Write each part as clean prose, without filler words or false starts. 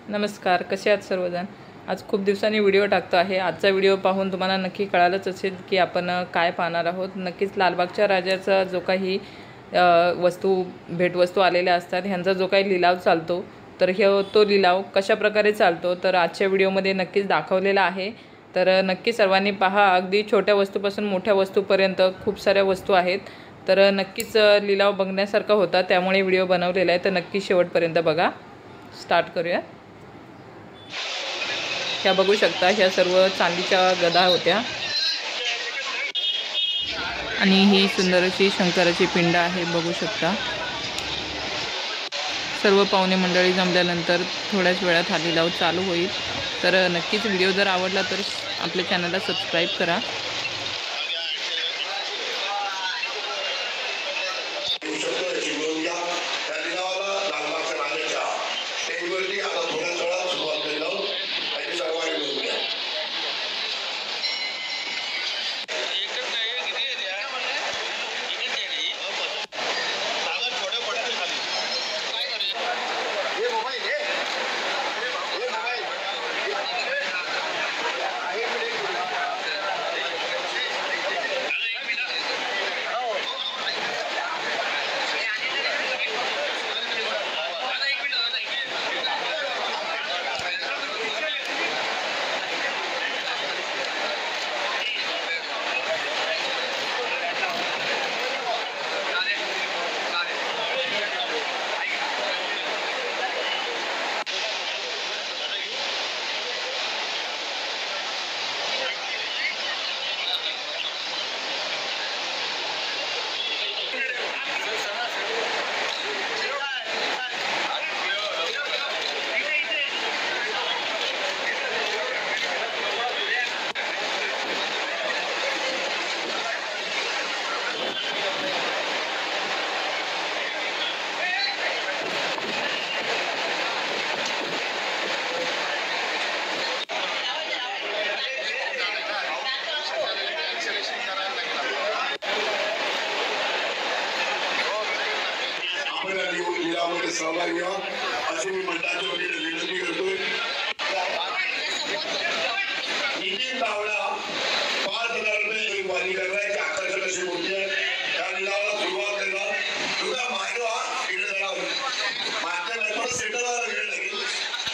नमस्कार, कसे आहात सर्वजण। आज खूप दिवसांनी व्हिडिओ टाकतो आहे। आजचा व्हिडिओ पाहून तुम्हाला नक्की कळालंच असेल की आपण काय पाहणार आहोत। नक्कीच लालबागच्या राजाचा जो काही भेटवस्तू आलेल्या असतात ह्यांचा जो काही लिलाव चालतो, तर तो लिलाव कशा प्रकारे चालतो तर आजच्या व्हिडिओमध्ये नक्कीच दाखवलेला आहे। तर नक्की सर्वांनी पहा। अगदी छोट्या वस्तूपासून मोठ्या वस्तूपर्यंत खूप साऱ्या वस्तू आहेत। तर नक्कीच लिलाव बघण्यासारखा होता, त्यामुळे व्हिडिओ बनवलेला आहे। तर नक्की शेवटपर्यंत बघा। स्टार्ट करूया। ह्या बघू शकता, ह्या सर्व चांदीच्या गदा होत्या आणि ही सुंदर अशी शंकराची पिंड आहे, बघू शकता। सर्व पाहुणे मंडळी जमल्यानंतर थोड्याच वेळात हा लिलाव चालू होईल। तर नक्कीच व्हिडिओ जर आवडला तर आपल्या चॅनलला सबस्क्राईब करा। सहभागी व्हा अशी मी मंडळाच्या वतीने विनंती करतोय। नितीन तावडा 5,000 रुपये एक वाली करण्याची आकर्षणाची मूर्ती आहे। त्या लिलावाला सुरुवात करणार तुझा मागवा इकडे जरा मागच्या बाजूला सेटलला वेळ लागेल,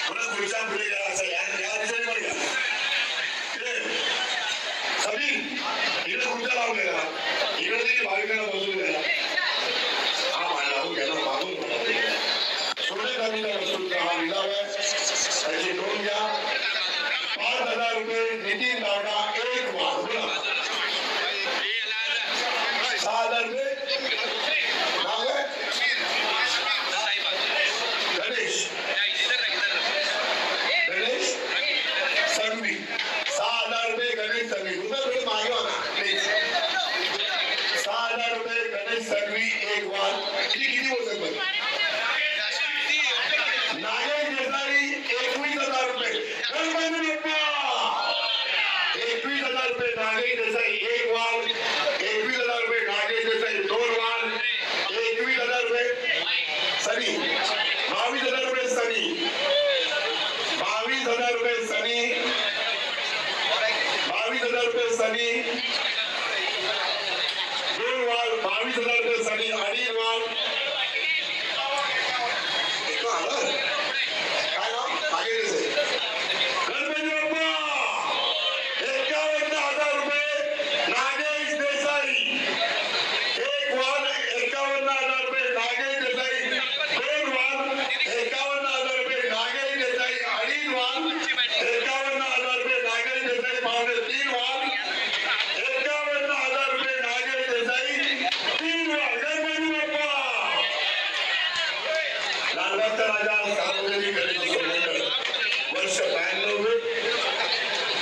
पुन्हा पुढच्या पुढे गेला असं या दिशेने पण घ्या। सभी इकडे खुर्च्या लावलेला इकडे देखील भाविकांना बसून गेला हा मांडला हो गेला मागून वस्तूंचा हा लिलाव आहे, त्याची नोंद घ्या। 5,000 रुपये नितीन तावडा एक वार बोला 6,000 रुपये गणेश संघवी 6,000 रुपये गणेश संघवी रुपये मागे ना प्लीज 6,000 रुपये गणेश संघवी एक वार किती बोलतात बघ नागेश देसाई 21,000 रुपये 21,000 रुपये नागेश देसाई एक वार 21,000 रुपये नागेश देसाई दोन वार 21,000 रुपये सनी 22,000 रुपये सनी 22,000 रुपये सनी 22,000 रुपये सनी दोन वार 22,000 रुपये सनी अडीच वार वर्ष 92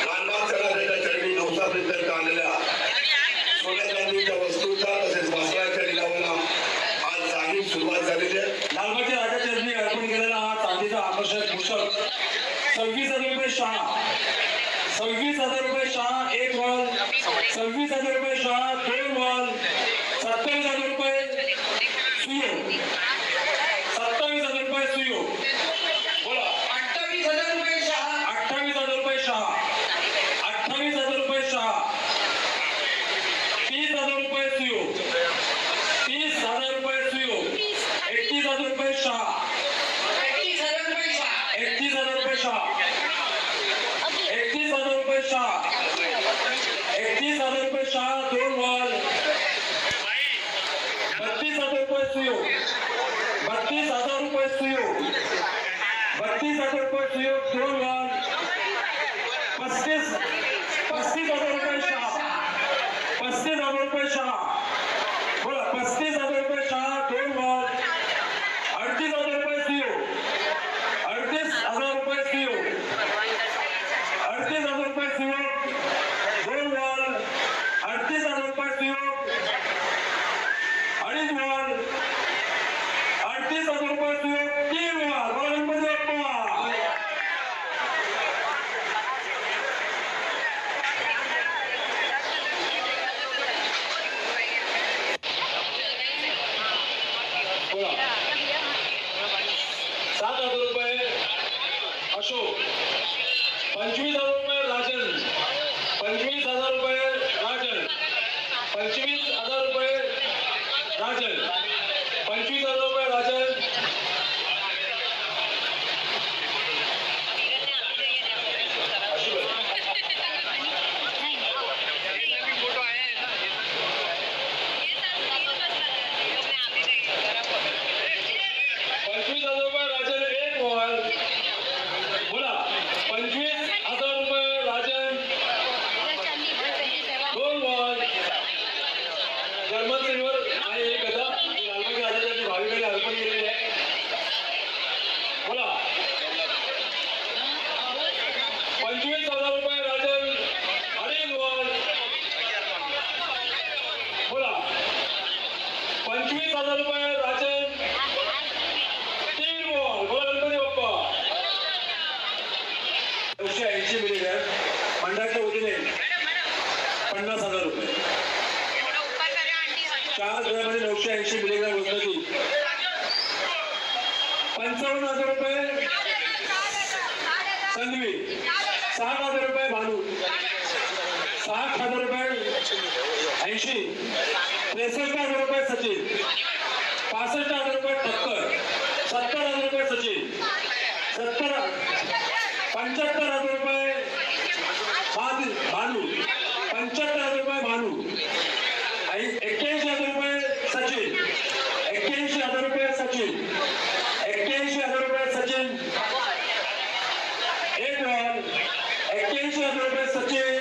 लालबागच्या राजाच्या चरणी नवसाप्रित्यर्थ आलेल्या सोन्या चांदीच्या वस्तूंचा तसेच वस्त्राच्या लिलावाला आज जाहीर सुरुवात झालेली आहे। लालबागच्या राजाच्या चरणी अर्पण केलेला हा चांदीचा आकर्षक भूषण 26,000 रुपये शाह 26,000 रुपये शाह एक वॉल 26,000 रुपये शाह दोन वॉल 27,000 रुपये सुयो 27,000 रुपये सुयो बोला 28,000 रुपये शाह, 31,000 रुपये शाह, 31,000 रुपये शाह 2 वॉल, 32,000 रुपये सुयोग, 32,000 रुपये सुयोग, 32,000 रुपये सुयोग 2 वॉल, 35,000 रुपये शाह, 35,000 रुपये शाह, बोला 35,000 रुपये शाह 2 वॉल, 38,000 रुपये सुयोग, 38,000 रुपये सुयोग, 38,000 रुपये सुयोग 2 वॉल, 38,000 रुपये सुयोग 2.5 वॉल, 38,000 रुपये सुयोग 3 वॉल. बोला गणपती बाप्पा. बोला 7,000 रुपये अशोक, 25,000 रुपये राजन, 25,000 रुपये राजन, 25,000 रुपये राजन, 25,000 रुपये राजन, बोला 25,000 रुपये राजन 2 वॉल. जर्मन सिल्वर आहे एक गदा लालबाग राजाची भाविकांनी अर्पण केलेली आहे. बोला 25,000 रुपये राजन 2.5 वॉल. बोला 25,000 रुपये राजन 3 वॉल. बोला गणपती बाप्पा. 980 मिलीमीटर मंडळाच्या वतीने 50,000 रुपये. 4 जणांमध्ये 980 मिलीग्राम वजनाची 55,000 रुपये संधवी, 60,000 रुपये भानू, 60,000 रुपये 80, 63,000 रुपये सचिन, 65,000 रुपये ठक्कर, 70,000 रुपये सचिन, 75,000 रुपये भानू, 75,000 रुपये भानू, 81,000 रुपये सचिन, 81,000 रुपये सचिन, 81,000 रुपये सचिन 1 वॉल, 81,000 रुपये सचिन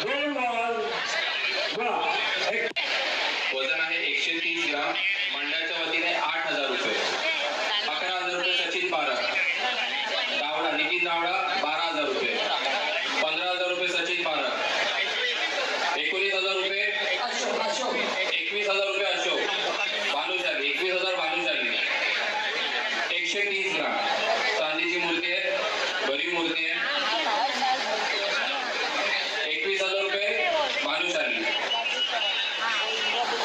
2 वॉल. वजन आहे 130 ग्राम. मंडळाच्या वतीने 8,000 रुपये. 11,000 रुपये सचिन पारख. दावडा नितीन दावडा 12,000 रुपये. 15,000 रुपये सचिन पारख. 19,000 रुपये 21,000 रुपये अशोक भानुशाली. 21,000 भानुशाली. 130 ग्राम चांदीची मूर्ती आहे, भरीव मूर्ती आहे. 21,000 रुपये भानुशाली.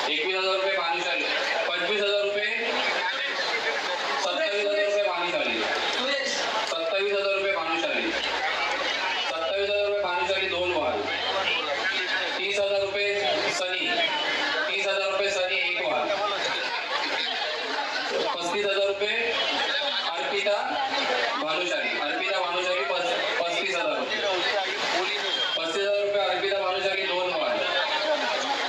21,000 रुपये भानुशाली. 25,000 रुपये 27,000 रुपये भानुशाली. 27,000 रुपये भानुशाली. 27,000 रुपये भानुशाली 2 वॉल. 30,000 रुपये सनी. 30,000 रुपये सनी 1 वॉल. 35,000 रुपये अर्पिता भानुशाली. अर्पिता भानुशाली 35,000 रुपये. 35,000 रुपये अर्पिता भानुशाली 2 वॉल.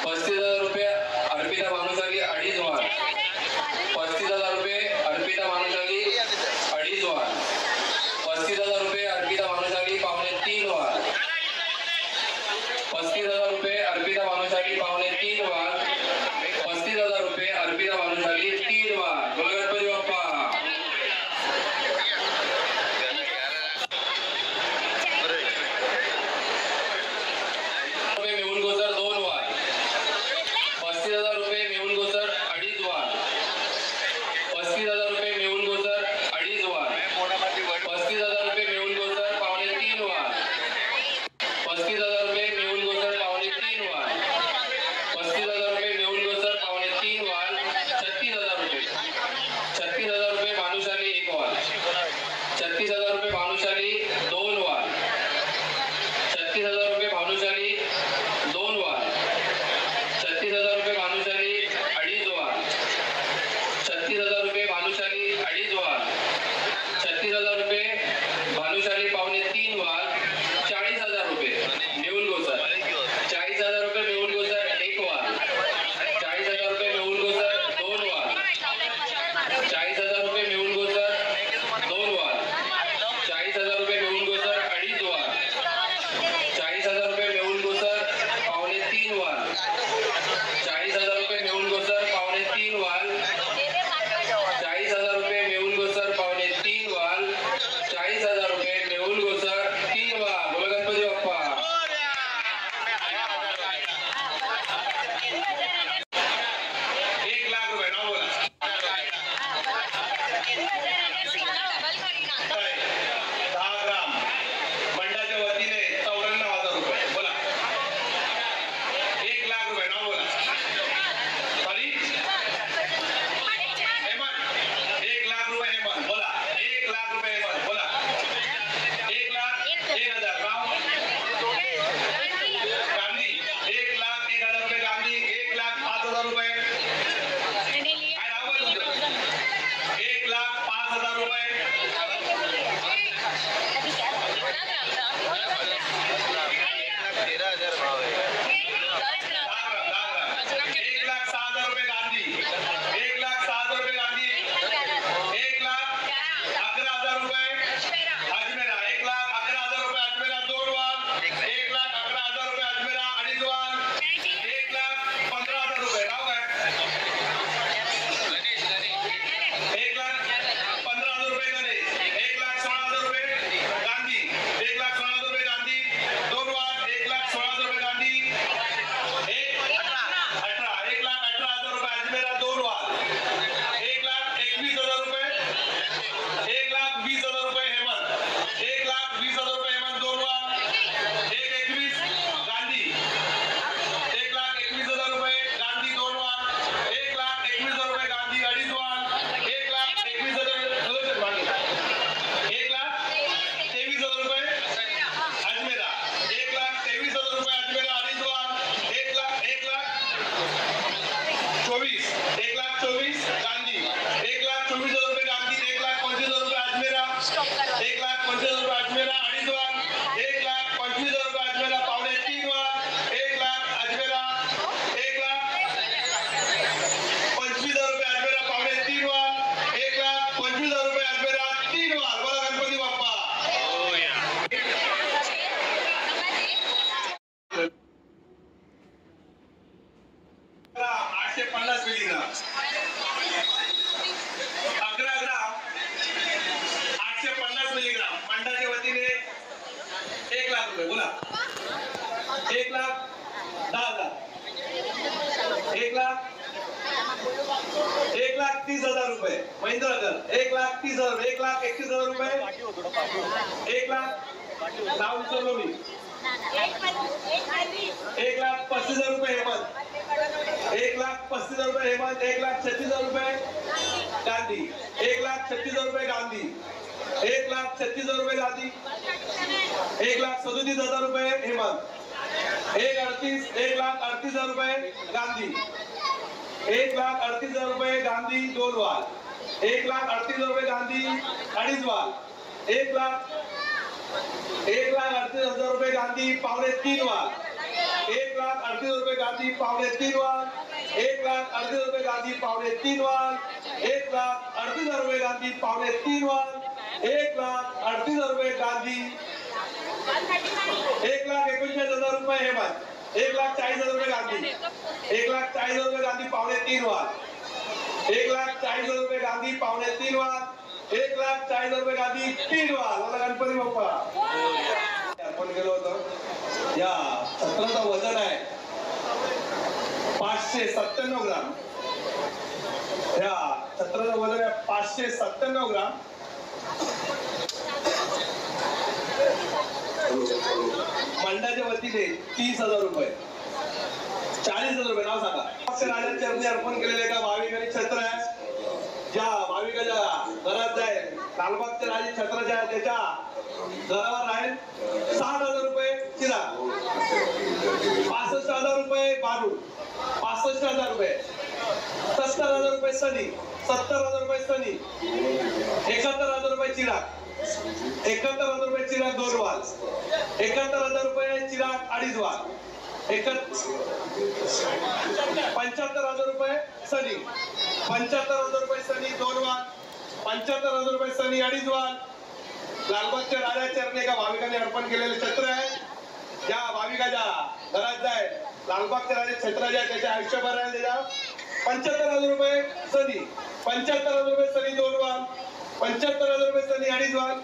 35,000 रुपये अर्पिता भानुशाली 2.5 वॉल. 35,000 रुपये अर्पिता भानुशाली 2.5 वॉल. 35,000 रुपये अर्पिता भानुशाली 2.5 वॉल. 35,000 रुपये अर्पिता भानुशाली 2.5 वॉल. 35,000 रुपये अर्पिता भानुशाली 3 वॉल. बोला गणपती बाप्पा. मेहुल गोसर 2 वॉल. 35,000 रुपये मेहुल गोसर 2.5 वॉल. 35,000 रुपये मेहुल गोसर 2.5 वॉल. 35,000 रुपये मेहुल गोसर 2.5 वॉल. 35,000 रुपये मेहुल गोसर 2.5 वॉल. 35,000 रुपये मेहुल गोसर 2.5 वॉल. 36,000 रुपये 36,000 रुपये भानुशाली 1 वॉल. 36,000 रुपये भानुशाली 2 वॉल. 36,000 रुपये भानुशाली 2 वॉल. 36,000 रुपये भानुशाली 2.5 वॉल. 36,000 रुपये भानुशाली 2.5 वॉल. 36,000 1,30,000 रुपये महिंद्राकर 1,30,000 1,31,000 रुपये 1 लाख नाव विचारलो मी 1,35,000 रुपये हेमंत 1,35,000 रुपये हेमंत 1,36,000 रुपये गांधी 1,36,000 रुपये गांधी 1,36,000 रुपये गांधी 1,37,000 रुपये हेमंत 1,38,000 रुपये गांधी 1,38,000 रुपये गांधी 2 वाल 1,38,000 रुपये गांधी 2.5 वाल 1,38,000 रुपये गांधी 3.5 वाल 1,38,000 रुपये गांधी 3.5 वाल 1,38,000 रुपये गांधी 3.5 वाल 1,38,000 रुपये गांधी 3.5 वाल 1,38,000 रुपये गांधी 1,39,000 रुपये हेमंत 1,40,000 रुपये गांधी 1,40,000 रुपये गांधी 3.5 वाल 1,40,000 रुपये गांधी 3.5 वाल 1,40,000 रुपये गांधी 3 वाल मला गणपती बाप्पा आपण गेलो होतो या सत्राचं वजन आहे 597 ग्राम या सत्राचं वजन आहे 597 ग्राम मंडळाच्या वतीने 30,000 रुपये 40,000 रुपये नाव सांगा राजा चरणी अर्पण केलेले एका भाविकांनी छत्र आहे ज्या भाविकाच्या घरात जाईल लालबागच्या राजे छत्र ज्या आहे त्याच्या घरावर राहील 60,000 रुपये चिराग 65,000 रुपये बालू 65,000 रुपये 70,000 रुपये सनी 70,000 रुपये सनी 71,000 रुपये चिराग 71,000 रुपये चिराग 2 वाल 71,000 रुपये चिराग 2.5 वाल 75,000 रुपये सनी 75,000 रुपये सनी 2 वाल 75,000 रुपये सनी 2.5 वाल लालबागच्या राजा चरणी एका भाविकांनी अर्पण केलेले छत्र आहे ज्या भाविकाच्या घरात जाय लालबागच्या राजा छत्र ज्या त्याच्या आयुष्यभर आहे त्याच्या 75,000 रुपये सनी 75,000 रुपये सनी 2 वाल 75,000 रुपये सनी 2.5 वाल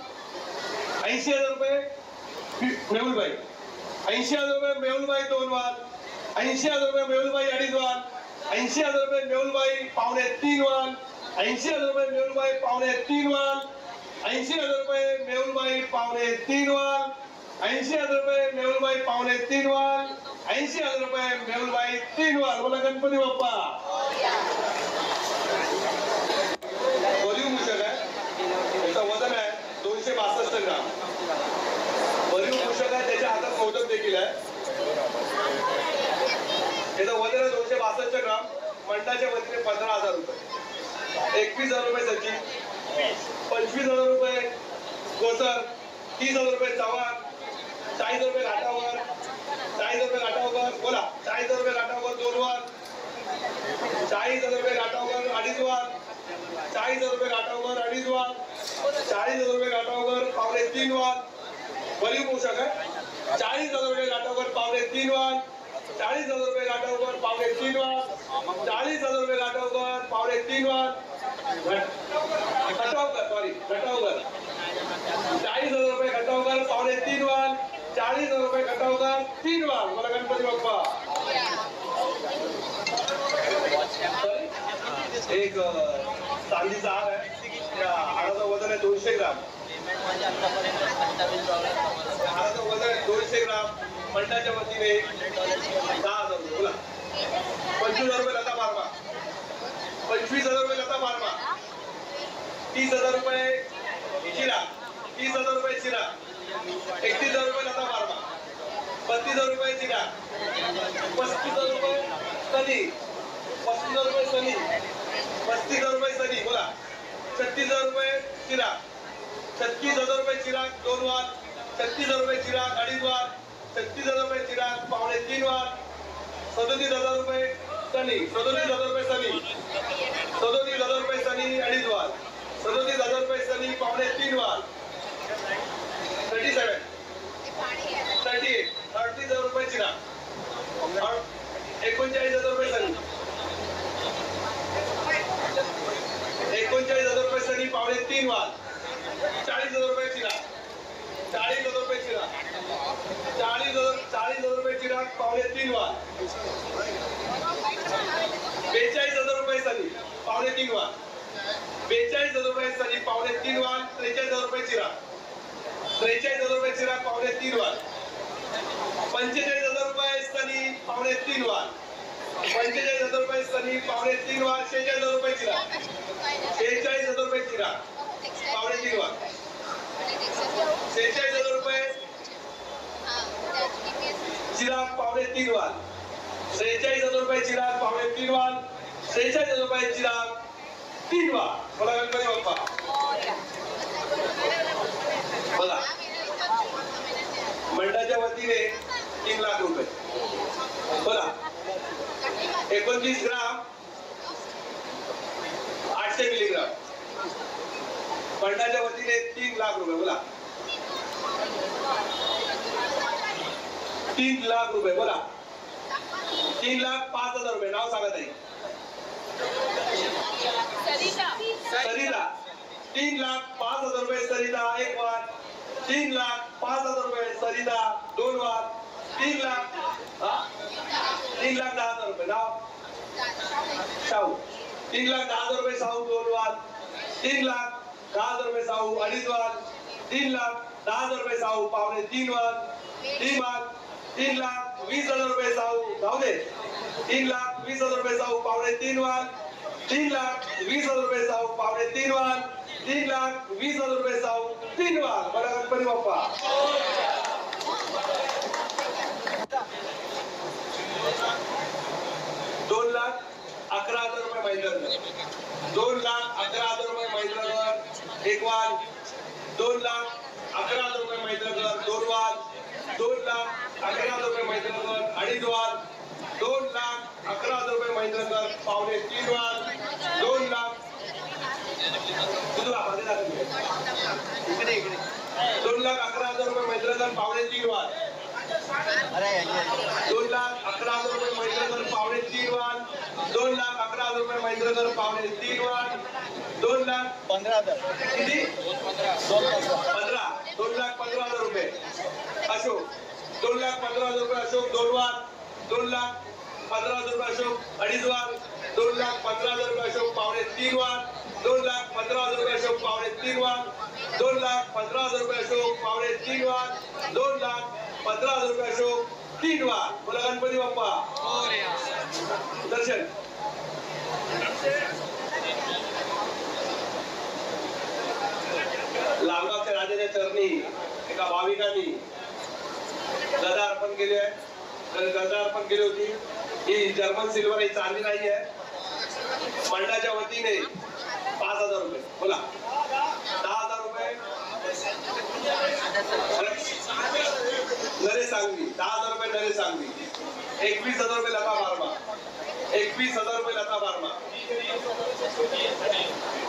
80,000 रुपये मेहुलबाई 80,000 रुपये मेहुलबाई 2 वाल 80,000 रुपये मेहुलबाई 2.5 वाल 80,000 रुपये मेहुलबाई 3.5 वाल 80,000 रुपये मेहुलबाई 3.5 वाल 80,000 रुपये मेहुलबाई 3.5 वाल 80,000 रुपये मेहुलबाई 3.5 वाल 80,000 रुपये मेहुलबाई 3 वाल बोला गणपती बाप्पा वरीव मूषक आहे त्याचं वजन आहे 262 ग्राम वरीव मूषक आहे त्याच्या हातात मोदक देखील आहे त्याचं वजन आहे 262 ग्राम मंडळाच्या वतीने 15,000 रुपये 21,000 रुपये सचिन 25,000 रुपये गोसर, 30,000 रुपये चव्हाण, 40,000 रुपये घाटावर, 40,000 रुपये घाटावर, बोला 40,000 रुपये घाटावर 2 वार, 40,000 रुपये घाटावर 2.5 वार, 40,000 रुपये घाटावर 2.5 वार, 40,000 रुपये घाटावर 3.25 वार, बरी पोषक आहे. 40,000 रुपये घाटावर 3.25 वार, 40,000 रुपये घाटावर 3.25 वार, 40,000 रुपये घाटावर 3.25 वार, घटावकर सॉरी घटावकर 40,000 रुपये घटावकर 3.25 वार, 40,000 रुपये घटावकर 3 वार. मला गणपती बाप्पा. एक चांदीचा हार आहे, त्या हाराचं वजन आहे 200 ग्राम. हाराचं वजन आहे 200 ग्राम. मंडळाच्या वतीने 10,000 रुपये. बोला 25,000 रुपये लता बारमा, 25,000 रुपये लता बारमा, 30,000 रुपये चिरा, 30,000 रुपये चिरा, 31,000 रुपये लता बारमा, 32,000 रुपये चिरा, 35,000 रुपये सनी, 35,000 रुपये सनी, 35,000 रुपये सनी. बोला 36,000 रुपये चिरा, 36,000 रुपये चिराग 2 वार, 36,000 रुपये चिराग 2.5 वार, 36,000 रुपये चिराग 3.25 वार, 37,000 रुपये सनी, 37,000 रुपये सनी, 37,000 रुपये सनी 2.5 वार, 37,000 रुपये सनी 3.25 वार, 37, 38, 38,000 रुपये चिराग, 39,000 रुपये सनी, 39,000 रुपये सनी 3.25 वार, 40,000 रुपये चिराग, 40,000 रुपये चिराग, 40,000 रुपये चिराग 3.25 वार, 42,000 रुपये सनी 3.25 वार, 42,000 रुपये सनी 3.25 वार, 43,000 रुपये चिराग, 43,000 रुपये चिराग 3.25 वार, 45,000 रुपये सनी 3.25 वार, 45,000 रुपये सनी 3.25 वार, 46,000 रुपये चिराग, 46,000 रुपये चिराग 3.25 वार, 46,000 रुपये चिराग 3.25 वार, 46,000 रुपये चिराग 3.25 वार, 46,000 रुपये चिराग 3 वार. बोला गणपती बाप्पा. बघा मंडळाच्या वतीने 3 लाख रुपये. बोला 29 ग्राम 800 मिलीग्राम. मंडळाच्या वतीने 3 लाख रुपये. बोला 3 लाख रुपये. बोला 3,05,000 रुपये. नाव सांगा ताई. सरिता 3,05,000 रुपये सरिता 1 वार, 3,05,000 रुपये सरिता 2 वार, 3,10,000 रुपये. नाव शाहू. 3,10,000 रुपये शाहू 2 वार, 3,10,000 रुपये शाहू 2.5 वार, 3,10,000 रुपये शाहू 3.25 वार, 3,20,000 रुपये शाहू जाऊ दे, 3,20,000 रुपये शाहू 3.25 वार, 3,20,000 रुपये शाहू 3.25 वार, 3,20,000 रुपये शाहू 3 वार. मला गणपती बाप्पा. ₹2,11,000 महिंद्रा, 2,11,000 रुपये महिंद्रा 1 वार, 2,11,000 रुपये महिंद्रा 2 वार, 2,11,000 रुपये महिंद्रा 2.5 वार, 2,11,000 रुपये महिंद्रा 3.25 वार, 2,11,000 रुपये महिंद्रा 3.25 वार, 2,11,000 रुपये महिंद्रा 3.25 वार, 2,11,000 रुपये महिंद्रा 3.25 वार, 2,15,000 किती 2,15,000 रुपये अशोक, 2,15,000 रुपये अशोक 2 वार, 2,15,000 रुपये अशोक 2.5 वार, 2,15,000 रुपये अशोक 3.25 वार, 2,15,000 रुपये अशोक 3.25 वार, 2,15,000 रुपये अशोक 3.25 वार, 2,15,000 रुपये अशोक 3 वार. बोला गणपती बाप्पा. दर्शन लालबागच्या राजाच्या चरणी एका भाविकांनी गदा अर्पण केली आहे. गदा अर्पण केली होती. ही जर्मन सिल्वर ही चांदी नाही आहे. मंडळाच्या वतीने 5,000 रुपये. बोला 10,000 रुपये नरे सांगवी, 10,000 रुपये नरे सांगवी, 21,000 रुपये लता बारमा, 21,000 रुपये लता बारमा,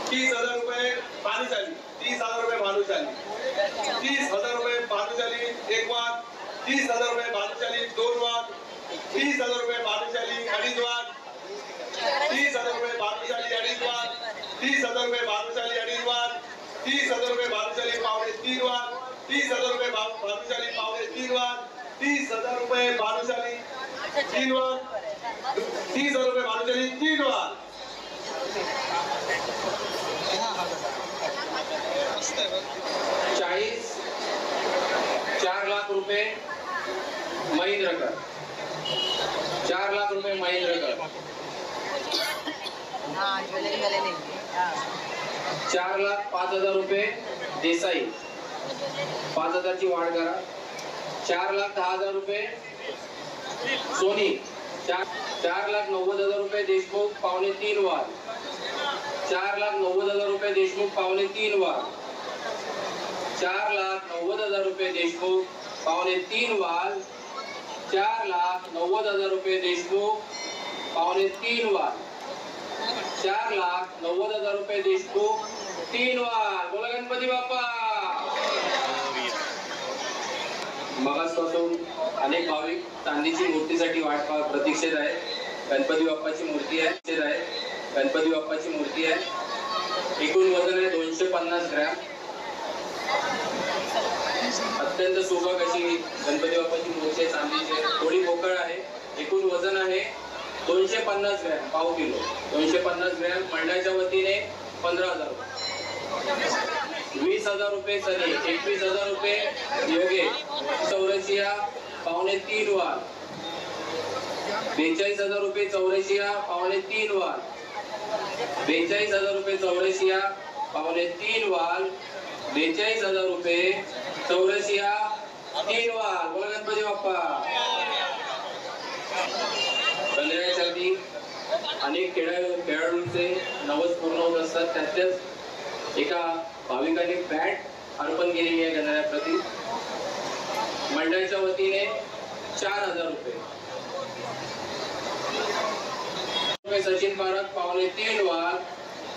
30,000 रुपये भानुशाली, 30,000 रुपये भानुशाली, 30,000 रुपये भानुशाली एक वाद, 30,000 रुपये भानुशाली दोन वाद, 30,000 रुपये भानुशाली अडीच वाद, 30,000 रुपये भानुशाली अडीच वाद, 30,000 रुपये भानुशाली अडीच वाद, 30,000 रुपये भानुशाली पावणे तीन वाद, 30,000 रुपये भानुशाली पावणे तीन वाद, 30,000 रुपये भानुशाली तीन वाद, 30,000 रुपये भानुशाली तीन वाद. 4 लाख रुपये महेंद्रकर, 4 लाख रुपये महेंद्रकर, 4,05,000 रुपये देसाई, 5,000 ची वाढ करा. 4,10,000 रुपये सोनी, 4,90,000 रुपये देशमुख पावणे तीन वार, 4,90,000 रुपये देशमुख पावणे तीन वार, 4,90,000 रुपये देशमुख पावणे तीन वार, 4,90,000 रुपये देशमुख पावणे तीन वार, 4,90,000 रुपये देशमुख तीन वार. बोला गणपती बाप्पा. मगासपासून अनेक भाविक चांदीची मूर्तीसाठी वाट प्रतीक्षेत आहे. गणपती बाप्पाची मूर्ती आहे, गणपती बाप्पाची मूर्ती आहे. एकूण वजन आहे 250 ग्रॅम. अत्यंत सुबक अशी गणपती बाप्पाची मूर्ती आहे, चांदीची आहे, थोडी पोकळ आहे. एकूण वजन आहे 250 ग्रॅम, पाव किलो. 250 ग्रॅम. मंडळाच्या वतीने 15,000 रुपये, 20,000 रुपये सनी, 21,000 रुपये योगे चौरसिया पावणे तीन वार, 42,000 रुपये चौरसिया पावणे तीन वार, 42,000 रुपये चौरसिया पावणे तीन वार, 42,000 रुपये चौरसिया तीन वार. बोला गणपती बाप्पा. गणरायासाठी अनेक खेळाडूंचे नवस पूर्ण होत असतात. त्यातल्याच एका भाविकाने बॅट अर्पण केलेली आहे गणरायाप्रती. मंडळाच्या वतीने 4,000 रुपये. सचिन पारख पावणे तीन वार,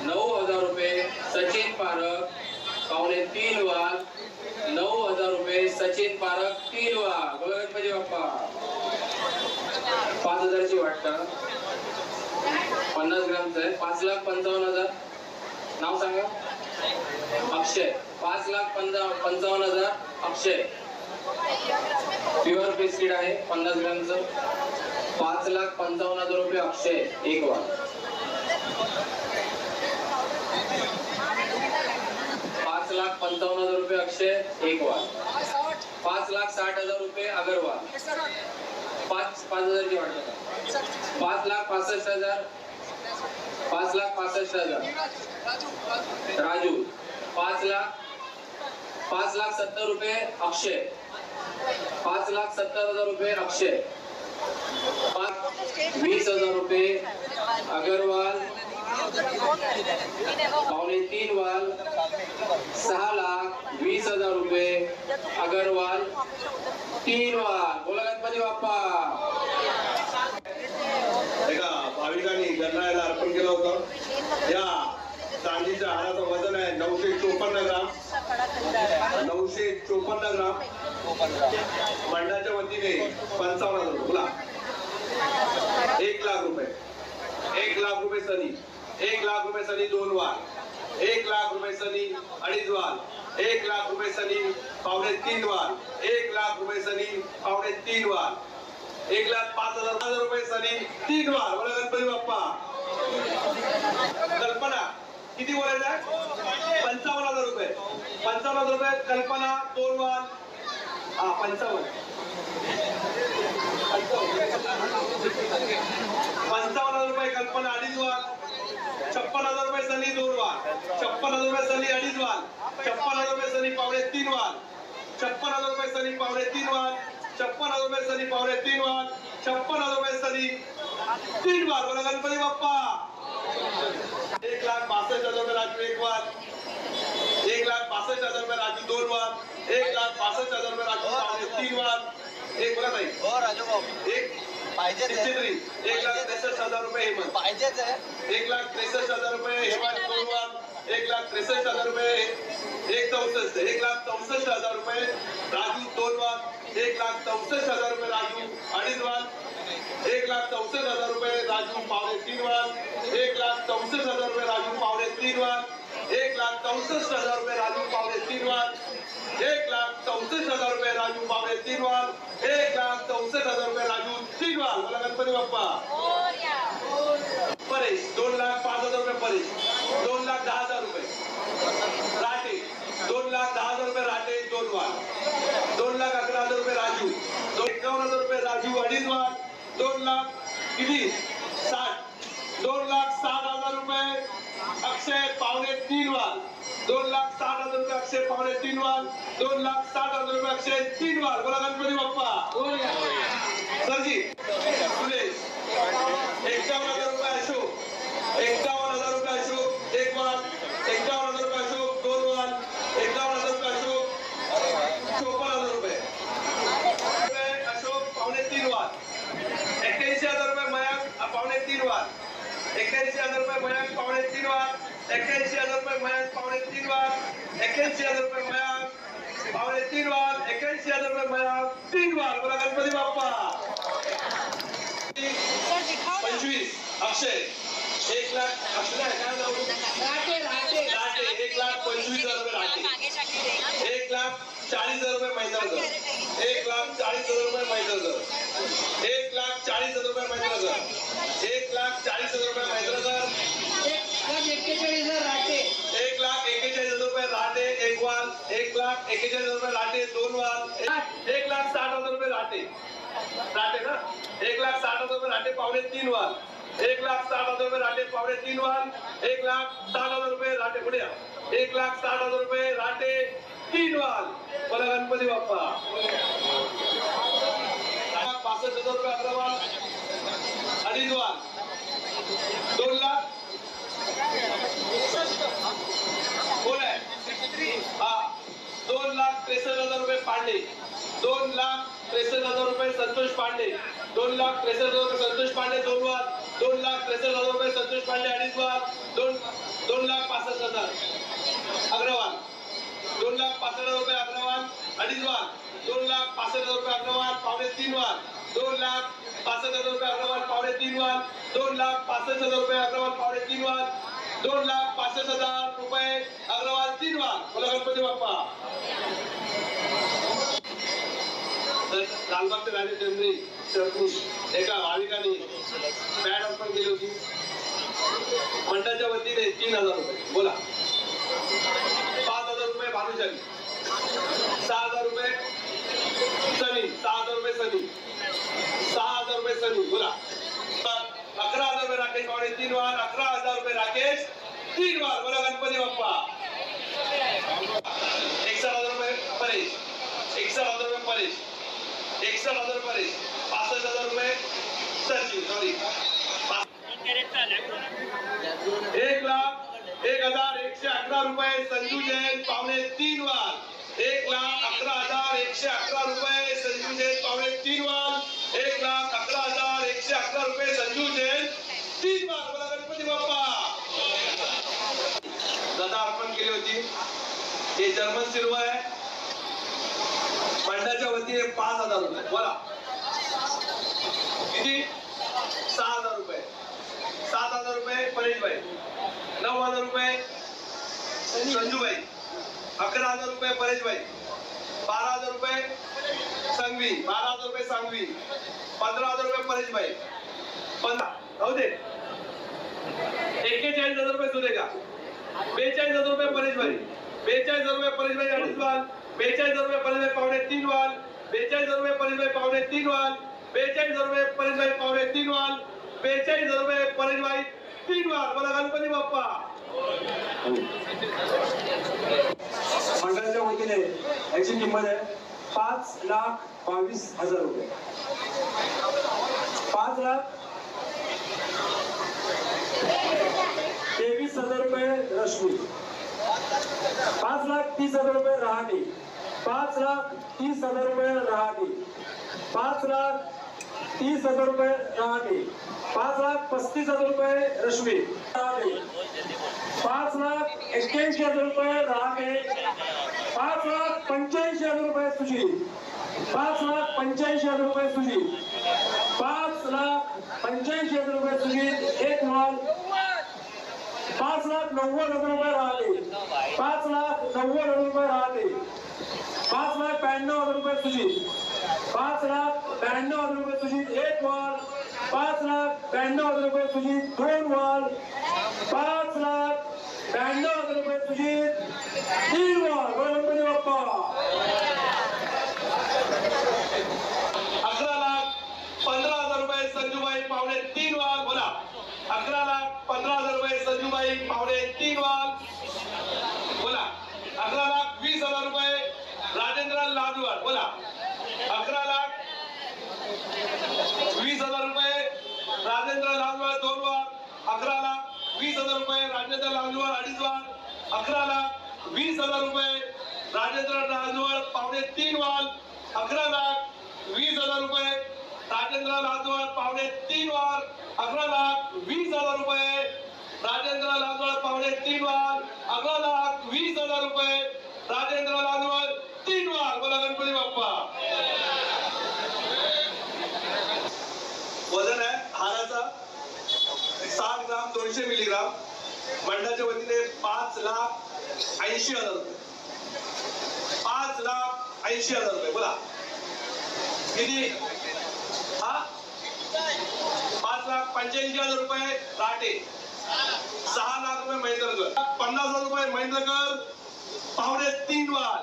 9,000 रुपये सचिन पारख पावणे तीन वार, 9,000 रुपये सचिन पारख तीन वार. बोला गणपती बाप्पा. 5,000 ची वाटतं, 50 ग्रामचं आहे. 5,55,000. नाव सांगा. अक्षय. 5,55,000 अक्षय. प्युअर बिस्किट आहे 50 ग्रामचं. 5,55,000 रुपये अक्षय एक वार. 5,55,000 रुपये अक्षय एक वार. 5,60,000 रुपये अगरवाल. 5,000 ची वाटतं. 5,65,000. 5,65,000 राजू. 5,70,000 रुपये अक्षय. 5,70,000 रुपये अक्षय. 20,000 रुपये अगरवाल पावणे तीन वाल. 6,20,000 रुपये अगरवाल तीन वाल. बोला गणपती बाप्पा. एका भाविकांनी गणरायाला अर्पण केलं होतं. या चांदीच्या हाराचं वजन आहे 954 ग्राम. 954 ग्राम. मंडळाच्या वतीने 55,000 रुपये. बोला. 1 लाख रुपये. 1 लाख रुपये सनी. 1 लाख रुपये सनी दोन वार. 1 लाख रुपये सनी अडीच वार. 1 लाख रुपये सनी पावणे तीन वार. 1 लाख रुपये सनी पावणे तीन वार. 1,05,000 रुपये सनी तीन वार. बोला गणपती बाप्पा. कल्पना किती बोलायचं आहे? 55,000 रुपये. 55,000 रुपये कल्पना दोन वार. 55,000 रुपये कल्पना अडीच वार. 56,000 रुपये सनी दोन वार. 56,000 रुपये सनी अडीच वार. 56,000 रुपये सनी पावणे तीन वार. 56,000 रुपये सनी पावणे तीन वार. 56,000 रुपये सनी पावणे तीन वार. 56,000 रुपये सनी तीन वार. बोला गणपती बाप्पा. 1,62,000 रुपये राजू एक वार. 1,62,000 1,62,000 रुपये राजू 2 वाल, 1,62,000 रुपये राजू पावणे 3 वाल, एक बोला ताई हो राजू भाऊ एक पाहिजे 1,63,000 रुपये हेमंत, पाहिजेच आहे 1,63,000 रुपये हेमंत 2 वाल, 1,63,000 रुपये 1,64,000 रुपये राजू 2 वाल, 1,64,000 रुपये राजू 2.5 वाल, 1,64,000 रुपये राजू पावणे 3 वाल, 1,64,000 रुपये राजू पावणे 3 वाल, 1,64,000 रुपये राजू पावणे 3 वाल, 1,64,000 रुपये राजू पावणे 3 वाल, 1,64,000 रुपये राजू 3 वाल. मला गणपती बाप्पा परेश 2,05,000 रुपये परेश, 2,10,000 रुपये राटे, 2,10,000 रुपये राटे 2 वाल, 2,11,000 रुपये राजू, 51,000 रुपये राजू 2.5 वाल, 2 लाख किती 60, 2,60,000 रुपये अक्षय पावणे 3 वाल, 2,60,000 रुपये अक्षय पावणे 3 वाल, 2,60,000 रुपये अक्षय 3 वाल. बोला गणपती बाप्पा सरजी सुरेश 51,000 रुपये अशोक, 51,000 रुपये अशोक 1 वाल, 51,000 रुपये अशोक 2 वाल, 51,000 रुपये अशोक 54,000 रुपये अशोक पावणे 3 वाल, 81,000 रुपये मयांक पावणे 3 वाल, 81,000 रुपये मयांक पावणे 3 वाल, 81,000 रुपये मयांक पावणे 3 वाल, 81,000 रुपये मयांक पावणे 3 वाल, 81,000 रुपये मयांक 3 वाल. बोला गणपती बाप्पा 25 अक्षय 1 लाख अक्षय काय नाव राटे 1,25,000 रुपये राटे, 1,40,000 रुपये मैदानगर, 1,40,000 रुपये मैदानगर, 1,40,000 रुपये मैदानगर, 1,40,000 रुपये मैदानगर, 1,41,000 रुपये राटे 1 वाल, 1,41,000 रुपये राटे 2 वाल, 1,60,000 रुपये राटे ना 1,60,000 रुपये राटे पावणे 3 वाल, 1,60,000 रुपये राटे पावणे 3 वाल, 1,60,000 रुपये राटे पुढे 1,60,000 रुपये राटे 3 वाल. बोला गणपती बाप्पा 65,000 रुपये 11 वाल 2.5 वाल, 2 लाख बोल आहे हा 2,63,000 रुपये पांडे, 2,63,000 रुपये संतोष पांडे, 2,63,000 रुपये संतोष पांडे 2 वाल, 2,63,000 रुपये संतोष पांडे 2.5 वाल, 2,65,000 अग्रवाल, 2,65,000 रुपये अग्रवाल 2.5 वाल, 2,65,000 रुपये अग्रवाल पावणे 3 वाल, 2,65,000 रुपये अग्रवाल पावणे 3 वाल, 2,65,000 रुपये अग्रवाल पावणे 3 वाल, 2,65,000 रुपये अग्रवाल 3 वाल. बोला गणपती बाप्पा लालबागचे राजे चंद्री एका भाविकाने बॅट अर्पण केली होती मंडळाच्या वतीने 3,000 रुपये. बोला 5,000 रुपये भानुशाली, 6,000 रुपये सनी, 6,000 रुपये सनी, 6,000 रुपये सनी. बोला 11,000 रुपये राकेश पावणे 3 वाल, 11,000 रुपये राकेश 3 वाल. बोला गणपती बाप्पा 61,000 रुपये परेश, 61,000 रुपये परेश, 61,000 परेश, 65,000 रुपये सचिन सॉरी 1,01,11 रुपये संजू जैन पावणे 3 वाल, 1,11,111 रुपये संजू जैन पावणे 3 वाल, 1,11,111 रुपये संजू जैन 3 वाल. बोला गणपती बाप्पा दादा अर्पण केली होती हे जर्मन सिल्वर आहे मंडळाच्या वतीने 5,000 रुपये. बोला किती 6,000 रुपये, 7,000 रुपये परेशभाई, 9,000 रुपये संजूभाई, 11,000 रुपये परेशभाई, 12,000 रुपये संघवी, 12,000 रुपये सांगवी, 15,000 रुपये परेशभाई, 15 राहू दे 41,000 रुपये सुरेखा, 42,000 रुपये परेशभाई, 42,000 रुपये परेशभाई 2.5 वाल, 42,000 रुपये परेशभाई पावणे 3 वाल, 42,000 रुपये परेशभाई पावणे 3 वाल, 42,000 रुपये परेशभाई पावणे 3 वाल, 42,000 रुपये परेशभाई 3 वाल. बोला गणपती बाप्पा मंडळाच्या वतीने याची किंमत आहे 5,22,000 रुपये. 5,23,000 रुपये रश्मी, 5,30,000 रुपये रहाटे, 5,30,000 रुपये रहाटे, 5,30,000 रुपये रहाटे, 5,35,000 रुपये रश्मी रहाटे, 5,81,000 रुपये रहाटे, 5,85,000 रुपये सुशील, 5,85,000 रुपये सुशील, 5,85,000 रुपये सुशील एक माल, 5,90,000 रुपये रहाटे, 5,90,000 रुपये रहाटे, 5,92,000 रुपये सुशील, 5,92,000 रुपये सुशील एक माल, 5,92,000 रुपये सुशील दोन माल, 5,92,000 रुपये सुशील तीन माल. गणपती बाप्पा. 11,15,000 रुपये संजूबाई पावणे 3 वाल. बोला 11,15,000 रुपये संजूबाई पावणे 3 वाल. बोला 11,20,000 रुपये राजेंद्र लाजवाड. बोला 11,20,000 रुपये राजेंद्र लाजवाड 2 वाल. 11,20,000 रुपये राजेंद्र लाजवाड 2.5 वाल. 11,20,000 रुपये राजेंद्र लाजवाड पावणे 3 वाल. 11,20,000 रुपये राजेंद्र लाजवाड पावणे 3 वाल. 11,20,000 रुपये राजेंद्र लाजवाड पावणे 3 वाल. 11,20,000 रुपये राजेंद्र लाजवाड 3 वाल. बोला गणपती बाप्पा. वजन आहे हाराचा 60 ग्राम 200 मिलीग्राम. मंडळाच्या वतीने 5,80,000 रुपये. 5,80,000 रुपये. बोला किती? 5,85,000 रुपये राटे. 6 लाख रुपये महेंद्रकर. 50,000 रुपये महेंद्रकर पावणे 3 वाल.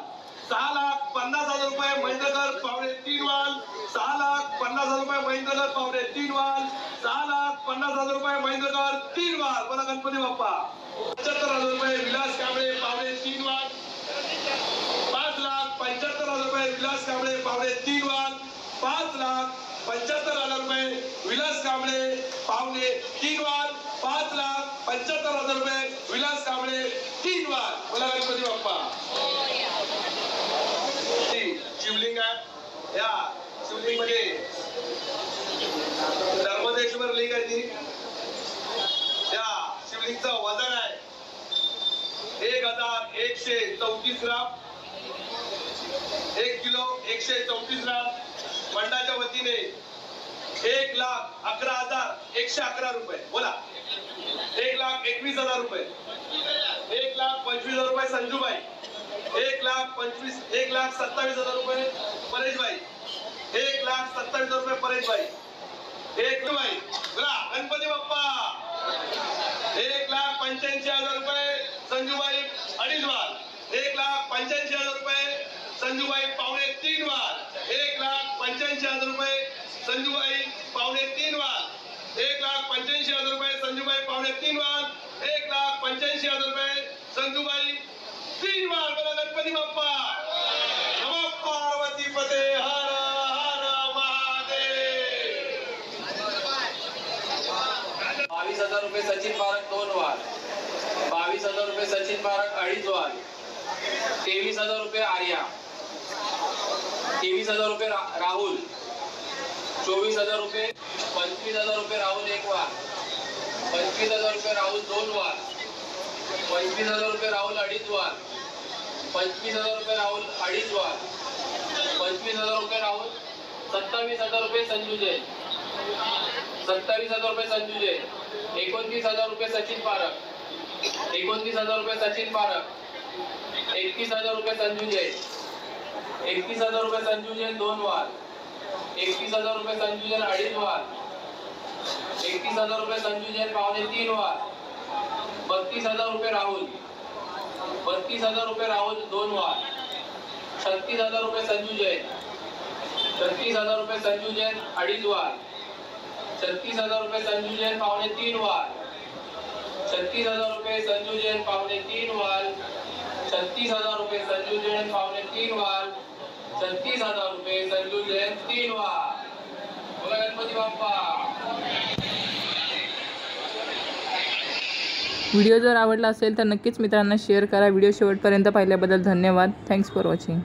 6,50,000 रुपये महेंद्रकर पावणे 3 वाल. 6,50,000 रुपये महेंद्रकर पावणे 3 वाल. 6,50,000 रुपये महेंद्रकर 3 वाल. बोला गणपती बाप्पा. 75,000 रुपये विलास कांबळे पावणे 3 वाल. 5,75,000 रुपये विलास कांबळे पावणे 3 वाल. 5,75,000 रुपये विलास कांबळे पावणे 3 वाल. 5,75,000 रुपये विलास कांबळे 3 वाल. बोला गणपती बाप्पा. शिवलिंग आहे. या शिवलिंग मध्ये धर्मदेश्वर लिंग आहे ती. या शिवलिंगचं वजन आहे 1,134 ग्राम. 1 किलो 134 ग्राम. मंडळाच्या वतीने 1,11,111 रुपये. बोला 1,21,000 रुपये. 1,25,000 रुपये संजूबाई. 1,27,000 रुपये परेशबाई. 1,27,000 रुपये परेशबाई. 1 बाई. बोला गणपती बाप्पा. 1,85,000 रुपये संजूबाई 2.5 वाल. 1,85,000 रुपये संजूबाई पावणे 3 वाल. 1,85,000 रुपये संजूबाई पावणे 3 वाल. 1,85,000 रुपये संजूबाई पावणे 3 वाल. 1,85,000 रुपये संजूबाई 3 वाल. बोला गणपती बाप्पा. नमः पार्वती पते हर हर महादेव. 22,000 रुपये सचिन पारख 2 वाल. 22,000 रुपये सचिन पारख 2.5 वाल. 23,000 रुपये आर्या. 23,000 रुपये राहुल. 24,000 रुपये. 25,000 रुपये राहुल 1 वाल. 25,000 रुपये राहुल 2 वाल. 25,000 रुपये राहुल 2.5 वाल. 25,000 रुपये राहुल 2.5 वाल. 25,000 रुपये राहुल. 27,000 रुपये संजू जैन. 27,000 रुपये संजू जैन. 29,000 रुपये सचिन पारख. 29,000 रुपये सचिन पारख. 31,000 रुपये संजू जैन. 31,000 रुपये संजू जैन 2 वाल. 31,000 रुपये संजू जैन 2.5 वाल. 31,000 रुपये संजू जैन पावणे 3 वाल. 32,000 रुपये राहुल. 32,000 रुपये राहुल 2 वाल. 36,000 रुपये संजू जैन. 36,000 रुपये संजू जैन 2.5 वाल. 36,000 रुपये संजू जैन पावणे 3 वाल. 36,000 रुपये संजू जैन पावणे 3 वाल. 36,000 रुपये संजू जैन पावणे 3 वाल. 36,000 रुपये संजू जैन 3 वाल. बोला गणपती बाप्पा. व्हिडिओ जर आवडला असेल तर नक्कीच मित्रांना शेअर करा. व्हिडिओ शेवटपर्यंत पाहिल्याबद्दल धन्यवाद. Thanks for watching.